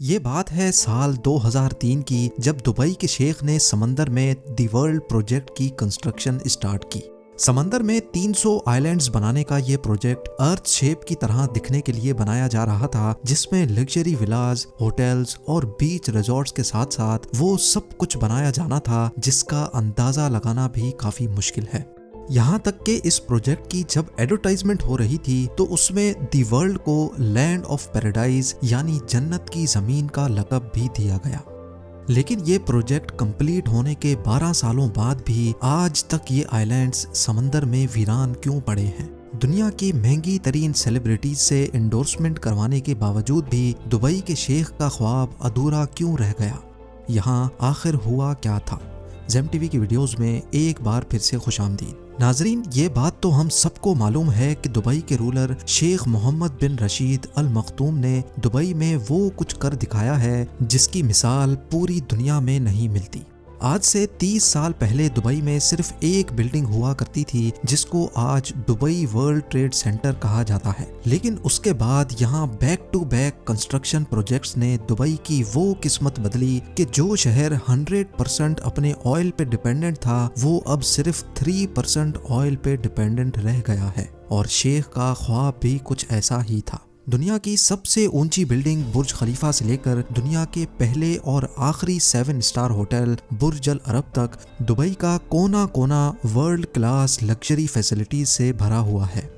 ये बात है साल 2003 की, जब दुबई के शेख ने समंदर में दी वर्ल्ड प्रोजेक्ट की कंस्ट्रक्शन स्टार्ट की। समंदर में 300 आइलैंड्स बनाने का ये प्रोजेक्ट अर्थ शेप की तरह दिखने के लिए बनाया जा रहा था, जिसमें लग्जरी विलास, होटल्स और बीच रिजॉर्ट्स के साथ साथ वो सब कुछ बनाया जाना था जिसका अंदाजा लगाना भी काफी मुश्किल है। यहाँ तक कि इस प्रोजेक्ट की जब एडवर्टाइजमेंट हो रही थी तो उसमें दी वर्ल्ड को लैंड ऑफ पैराडाइज यानी जन्नत की जमीन का लक़ब भी दिया गया। लेकिन ये प्रोजेक्ट कंप्लीट होने के 12 सालों बाद भी आज तक ये आइलैंड्स समंदर में वीरान क्यों पड़े हैं? दुनिया की महंगी तरीन सेलिब्रिटीज से एंडोर्समेंट करवाने के बावजूद भी दुबई के शेख का ख्वाब अधूरा क्यों रह गया? यहाँ आखिर हुआ क्या था? ज़ेम टीवी की वीडियोस में एक बार फिर से खुशामदीद। नाजरीन, ये बात तो हम सबको मालूम है कि दुबई के रूलर शेख मोहम्मद बिन रशीद अल मखतूम ने दुबई में वो कुछ कर दिखाया है जिसकी मिसाल पूरी दुनिया में नहीं मिलती। आज से 30 साल पहले दुबई में सिर्फ एक बिल्डिंग हुआ करती थी जिसको आज दुबई वर्ल्ड ट्रेड सेंटर कहा जाता है। लेकिन उसके बाद यहाँ back to back construction projects ने दुबई की वो किस्मत बदली कि जो शहर 100% अपने ऑयल पे डिपेंडेंट था वो अब सिर्फ 3% ऑयल पे डिपेंडेंट रह गया है। और शेख का ख्वाब भी कुछ ऐसा ही था। दुनिया की सबसे ऊंची बिल्डिंग बुर्ज खलीफा से लेकर दुनिया के पहले और आखिरी 7 स्टार होटल बुर्ज अल अरब तक दुबई का कोना कोना वर्ल्ड क्लास लग्जरी फैसिलिटीज से भरा हुआ है।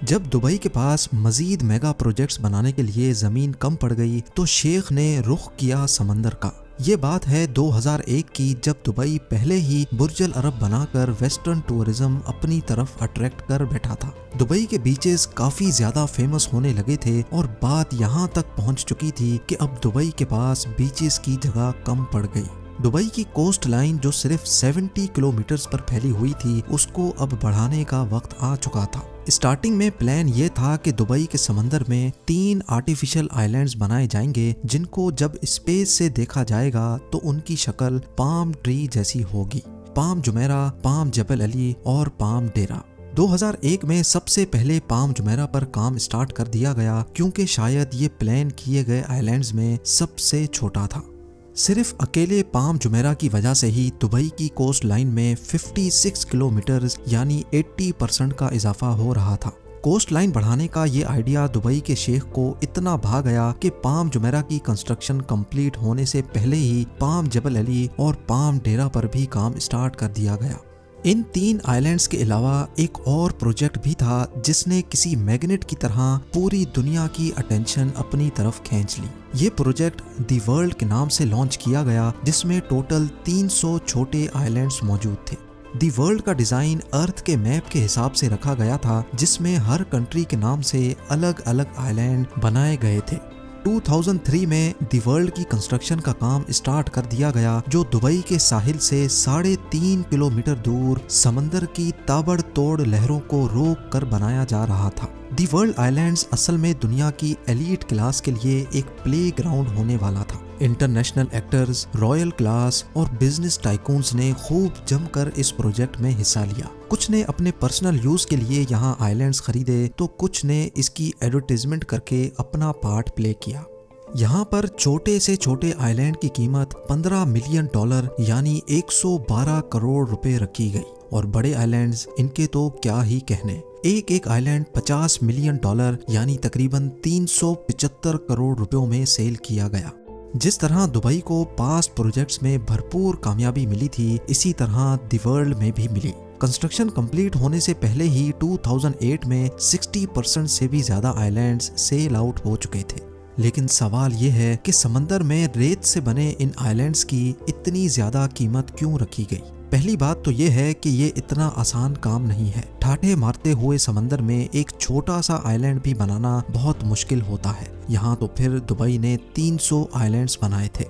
जब दुबई के पास मजीद मेगा प्रोजेक्ट्स बनाने के लिए जमीन कम पड़ गई तो शेख ने रुख किया समंदर का। ये बात है 2001 की, जब दुबई पहले ही बुर्ज अल अरब बनाकर वेस्टर्न टूरिज्म अपनी तरफ अट्रैक्ट कर बैठा था। दुबई के बीचेस काफी ज्यादा फेमस होने लगे थे और बात यहाँ तक पहुँच चुकी थी कि अब दुबई के पास बीचेस की जगह कम पड़ गई। दुबई की कोस्ट लाइन जो सिर्फ 70 किलोमीटर पर फैली हुई थी उसको अब बढ़ाने का वक्त आ चुका था। स्टार्टिंग में प्लान ये था कि दुबई के समंदर में 3 आर्टिफिशियल आइलैंड्स बनाए जाएंगे जिनको जब स्पेस से देखा जाएगा तो उनकी शक्ल पाम ट्री जैसी होगी। पाम जुमेरा, पाम जबल अली और पाम डेरा। 2001 में सबसे पहले पाम जुमेरा पर काम स्टार्ट कर दिया गया क्योंकि शायद ये प्लान किए गए आइलैंड्स में सबसे छोटा था। सिर्फ अकेले पाम जुमेरा की वजह से ही दुबई की कोस्ट लाइन में 56 किलोमीटर यानी 80% का इजाफा हो रहा था। कोस्ट लाइन बढ़ाने का ये आइडिया दुबई के शेख को इतना भा गया कि पाम जुमेरा की कंस्ट्रक्शन कंप्लीट होने से पहले ही पाम जबल अली और पाम डेरा पर भी काम स्टार्ट कर दिया गया। इन 3 आइलैंड्स के अलावा एक और प्रोजेक्ट भी था जिसने किसी मैग्नेट की तरह पूरी दुनिया की अटेंशन अपनी तरफ खींच ली। ये प्रोजेक्ट दी वर्ल्ड के नाम से लॉन्च किया गया जिसमें टोटल 300 छोटे आइलैंड्स मौजूद थे। दी वर्ल्ड का डिजाइन अर्थ के मैप के हिसाब से रखा गया था जिसमें हर कंट्री के नाम से अलग अलग आइलैंड बनाए गए थे। 2003 में दी वर्ल्ड की कंस्ट्रक्शन का काम स्टार्ट कर दिया गया जो दुबई के साहिल से 3.5 किलोमीटर दूर समंदर की ताबड़तोड़ लहरों को रोक कर बनाया जा रहा था। दी वर्ल्ड आइलैंड्स असल में दुनिया की एलीट क्लास के लिए एक प्ले ग्राउंड होने वाला था। इंटरनेशनल एक्टर्स, रॉयल क्लास और बिजनेस टाइकून्स ने खूब जमकर इस प्रोजेक्ट में हिस्सा लिया। कुछ ने अपने पर्सनल यूज के लिए यहाँ आइलैंड्स खरीदे तो कुछ ने इसकी एडवर्टाइजमेंट करके अपना पार्ट प्ले किया। यहाँ पर छोटे से छोटे आइलैंड की कीमत $15 मिलियन यानी 112 करोड़ रुपए रखी गई और बड़े आइलैंड्स इनके तो क्या ही कहने। एक आइलैंड $50 मिलियन यानी तकरीबन 375 करोड़ रुपयों में सेल किया गया। जिस तरह दुबई को पास्ट प्रोजेक्ट्स में भरपूर कामयाबी मिली थी इसी तरह दी वर्ल्ड में भी मिली। कंस्ट्रक्शन कंप्लीट होने से पहले ही 2008 में 60% से भी ज्यादा आइलैंड्स सेल आउट हो चुके थे। लेकिन सवाल ये है कि समंदर में रेत से बने इन आइलैंड्स की इतनी ज्यादा कीमत क्यों रखी गई? पहली बात तो ये है कि ये इतना आसान काम नहीं है। ठाठे मारते हुए समंदर में एक छोटा सा आइलैंड भी बनाना बहुत मुश्किल होता है। यहाँ तो फिर दुबई ने 300 आइलैंड्स बनाए थे।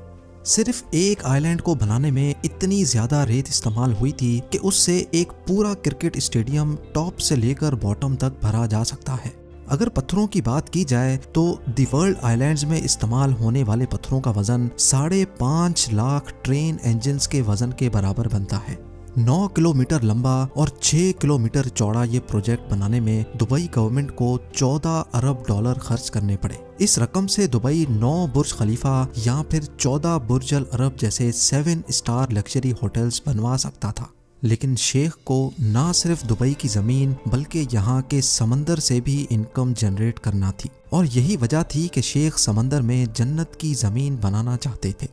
सिर्फ एक आइलैंड को बनाने में इतनी ज्यादा रेत इस्तेमाल हुई थी कि उससे एक पूरा क्रिकेट स्टेडियम टॉप से लेकर बॉटम तक भरा जा सकता है। अगर पत्थरों की बात की जाए तो दी वर्ल्ड आइलैंड्स में इस्तेमाल होने वाले पत्थरों का वजन 5.5 लाख ट्रेन इंजन्स के वजन के बराबर बनता है। 9 किलोमीटर लंबा और 6 किलोमीटर चौड़ा ये प्रोजेक्ट बनाने में दुबई गवर्नमेंट को 14 अरब डॉलर खर्च करने पड़े। इस रकम से दुबई 9 बुर्ज खलीफा या फिर 14 बुर्ज अल अरब जैसे 7 स्टार लग्जरी होटल्स बनवा सकता था। लेकिन शेख को ना सिर्फ दुबई की जमीन बल्कि यहाँ के समंदर से भी इनकम जनरेट करना थी, और यही वजह थी कि शेख समंदर में जन्नत की जमीन बनाना चाहते थे।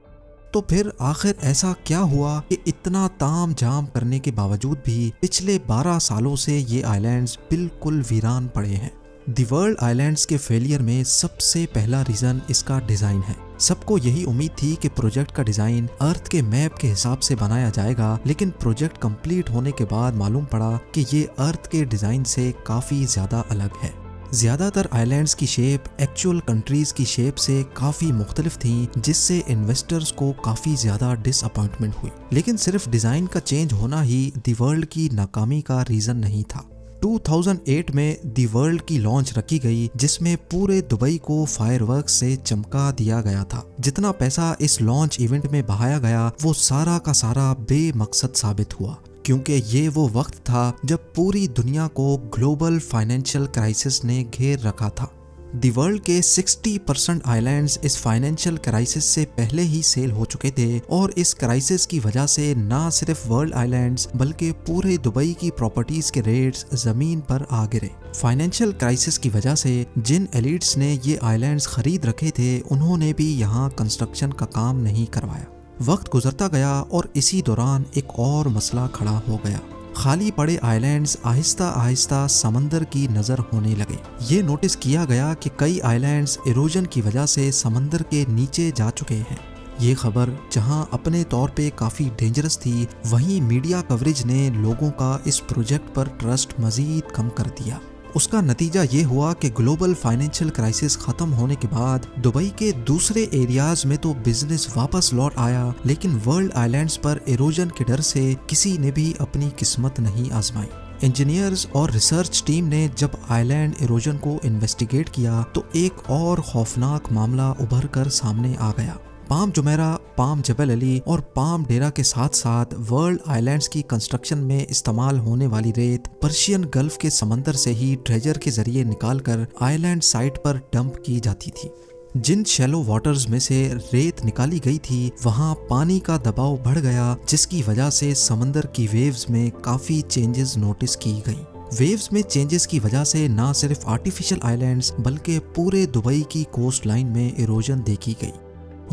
तो फिर आखिर ऐसा क्या हुआ कि इतना ताम झाम करने के बावजूद भी पिछले 12 सालों से ये आइलैंड्स बिल्कुल वीरान पड़े हैं। दी वर्ल्ड आइलैंड्स के फेलियर में सबसे पहला रीजन इसका डिजाइन है। सबको यही उम्मीद थी कि प्रोजेक्ट का डिजाइन अर्थ के मैप के हिसाब से बनाया जाएगा, लेकिन प्रोजेक्ट कंप्लीट होने के बाद मालूम पड़ा कि ये अर्थ के डिजाइन से काफी ज्यादा अलग है। ज्यादातर आइलैंड्स की शेप एक्चुअल कंट्रीज की शेप से काफी मुख्तलिफ थी, जिससे इन्वेस्टर्स को काफी ज्यादा डिसअपॉइंटमेंट हुई। लेकिन सिर्फ डिजाइन का चेंज होना ही दी वर्ल्ड की नाकामी का रीजन नहीं था। 2008 में दी वर्ल्ड की लॉन्च रखी गई, जिसमें पूरे दुबई को फायरवर्क्स से चमका दिया गया था। जितना पैसा इस लॉन्च इवेंट में बहाया गया वो सारा का सारा बेमकसद साबित हुआ, क्योंकि ये वो वक्त था जब पूरी दुनिया को ग्लोबल फाइनेंशियल क्राइसिस ने घेर रखा था। दी वर्ल्ड के 60% आइलैंड्स इस फाइनेंशियल क्राइसिस से पहले ही सेल हो चुके थे, और इस क्राइसिस की वजह से ना सिर्फ वर्ल्ड आइलैंड्स बल्कि पूरे दुबई की प्रॉपर्टीज के रेट्स जमीन पर आ गिरे। फाइनेंशियल क्राइसिस की वजह से जिन एलिट्स ने ये आइलैंड्स खरीद रखे थे उन्होंने भी यहाँ कंस्ट्रक्शन का काम नहीं करवाया। वक्त गुजरता गया और इसी दौरान एक और मसला खड़ा हो गया। खाली पड़े आइलैंड्स आहिस्ता आहिस्ता समंदर की नजर होने लगे। ये नोटिस किया गया कि कई आइलैंड्स इरोजन की वजह से समंदर के नीचे जा चुके हैं। ये खबर जहां अपने तौर पे काफी डेंजरस थी, वहीं मीडिया कवरेज ने लोगों का इस प्रोजेक्ट पर ट्रस्ट मजीद कम कर दिया। उसका नतीजा ये हुआ कि ग्लोबल फाइनेंशियल क्राइसिस खत्म होने के बाद दुबई के दूसरे एरियाज में तो बिजनेस वापस लौट आया, लेकिन वर्ल्ड आइलैंड्स पर इरोजन के डर से किसी ने भी अपनी किस्मत नहीं आजमाई। इंजीनियर्स और रिसर्च टीम ने जब आइलैंड इरोजन को इन्वेस्टिगेट किया तो एक और खौफनाक मामला उभर कर सामने आ गया। पाम जुमेरा, पाम जबल अली और पाम डेरा के साथ साथ वर्ल्ड आइलैंड्स की कंस्ट्रक्शन में इस्तेमाल होने वाली रेत पर्शियन गल्फ के समंदर से ही ट्रेजर के जरिए निकालकर आइलैंड साइट पर डंप की जाती थी। जिन शैलो वाटर्स में से रेत निकाली गई थी वहां पानी का दबाव बढ़ गया, जिसकी वजह से समंदर की वेव्स में काफी चेंजेस नोटिस की गई। वेव्स में चेंजेस की वजह से ना सिर्फ आर्टिफिशियल आइलैंड्स बल्कि पूरे दुबई की कोस्ट लाइन में इरोजन देखी गई।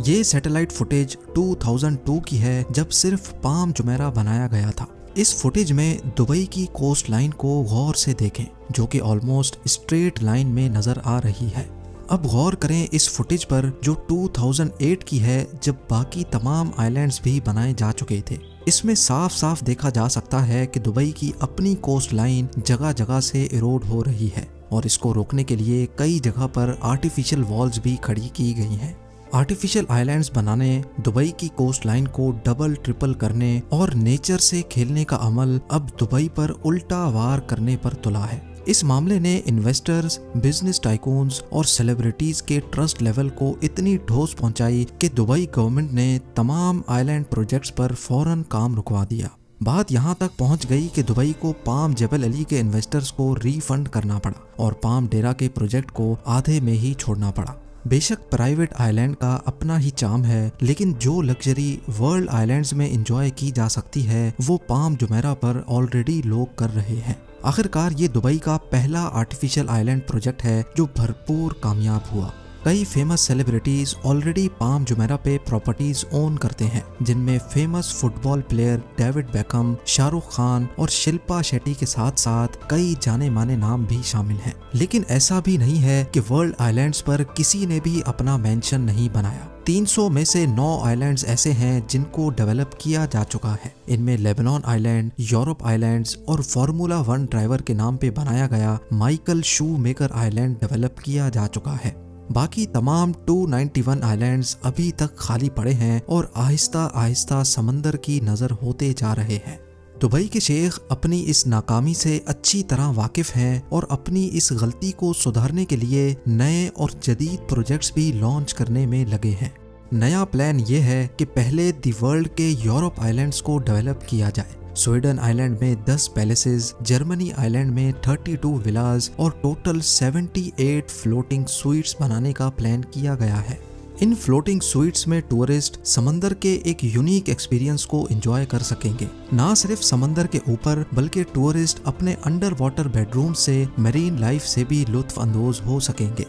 ये सैटेलाइट फुटेज 2002 की है, जब सिर्फ पाम जुमेरा बनाया गया था। इस फुटेज में दुबई की कोस्ट लाइन को गौर से देखें, जो कि ऑलमोस्ट स्ट्रेट लाइन में नजर आ रही है। अब गौर करें इस फुटेज पर जो 2008 की है, जब बाकी तमाम आइलैंड्स भी बनाए जा चुके थे। इसमें साफ साफ देखा जा सकता है कि दुबई की अपनी कोस्ट लाइन जगह जगह से इरोड हो रही है, और इसको रोकने के लिए कई जगह पर आर्टिफिशियल वॉल्स भी खड़ी की गई हैं। आर्टिफिशियल आइलैंड्स बनाने, दुबई की कोस्ट लाइन को डबल ट्रिपल करने और नेचर से खेलने का अमल अब दुबई पर उल्टा वार करने पर तुला है। इस मामले ने इन्वेस्टर्स, बिजनेस टाइकून्स और सेलिब्रिटीज के ट्रस्ट लेवल को इतनी ठोस पहुंचाई कि दुबई गवर्नमेंट ने तमाम आइलैंड प्रोजेक्ट्स पर फौरन काम रुकवा दिया। बात यहाँ तक पहुँच गई कि दुबई को पाम जबल अली के इन्वेस्टर्स को रिफंड करना पड़ा और पाम डेरा के प्रोजेक्ट को आधे में ही छोड़ना पड़ा। बेशक प्राइवेट आइलैंड का अपना ही चार्म है, लेकिन जो लग्जरी वर्ल्ड आइलैंड्स में एंजॉय की जा सकती है वो पाम जुमेरा पर ऑलरेडी लोग कर रहे हैं। आखिरकार ये दुबई का पहला आर्टिफिशियल आइलैंड प्रोजेक्ट है जो भरपूर कामयाब हुआ। कई famous celebrities already palm Jumeirah पे प्रॉपर्टीज ओन करते हैं, जिनमें famous football player David Beckham, Shahrukh Khan और शिल्पा शेट्टी के साथ साथ कई जाने माने नाम भी शामिल हैं। लेकिन ऐसा भी नहीं है कि वर्ल्ड आइलैंड्स पर किसी ने भी अपना मेंशन नहीं बनाया। 300 में से 9 आइलैंड्स ऐसे हैं जिनको डेवलप किया जा चुका है। इनमें लेबनान आइलैंड, यूरोप आइलैंड्स और फार्मूला 1 ड्राइवर के नाम पे बनाया गया माइकल शू मेकर आइलैंड डेवलप किया जा चुका है। बाकी तमाम 291 आइलैंड्स अभी तक खाली पड़े हैं और आहिस्ता आहिस्ता समंदर की नजर होते जा रहे हैं। दुबई के शेख अपनी इस नाकामी से अच्छी तरह वाकिफ हैं और अपनी इस गलती को सुधारने के लिए नए और जदीद प्रोजेक्ट्स भी लॉन्च करने में लगे हैं। नया प्लान ये है कि पहले दी वर्ल्ड के यूरोप आइलैंड्स को डेवलप किया जाए। स्वीडन आइलैंड में 10 पैलेसेस, जर्मनी आइलैंड में 32 विलास और टोटल 78 फ्लोटिंग स्वीट्स बनाने का प्लान किया गया है। इन फ्लोटिंग स्वीट्स में टूरिस्ट समंदर के एक यूनिक एक्सपीरियंस को एंजॉय कर सकेंगे। ना सिर्फ समंदर के ऊपर बल्कि टूरिस्ट अपने अंडर वाटर बेडरूम से मरीन लाइफ से भी लुत्फ अंदोज हो सकेंगे।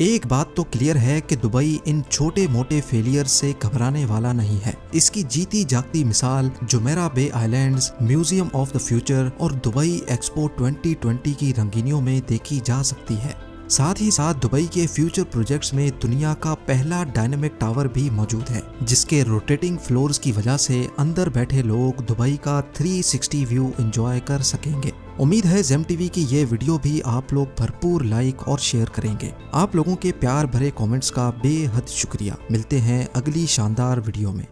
एक बात तो क्लियर है कि दुबई इन छोटे मोटे फेलियर से घबराने वाला नहीं है। इसकी जीती जागती मिसाल Jumeirah bay islands, museum of the future और दुबई एक्सपो 2020 की रंगीनियों में देखी जा सकती है। साथ ही साथ दुबई के फ्यूचर प्रोजेक्ट्स में दुनिया का पहला डायनेमिक टावर भी मौजूद है, जिसके रोटेटिंग फ्लोर्स की वजह से अंदर बैठे लोग दुबई का 360 व्यू एंजॉय कर सकेंगे। उम्मीद है जेम टीवी की ये वीडियो भी आप लोग भरपूर लाइक और शेयर करेंगे। आप लोगों के प्यार भरे कमेंट्स का बेहद शुक्रिया। मिलते हैं अगली शानदार वीडियो में।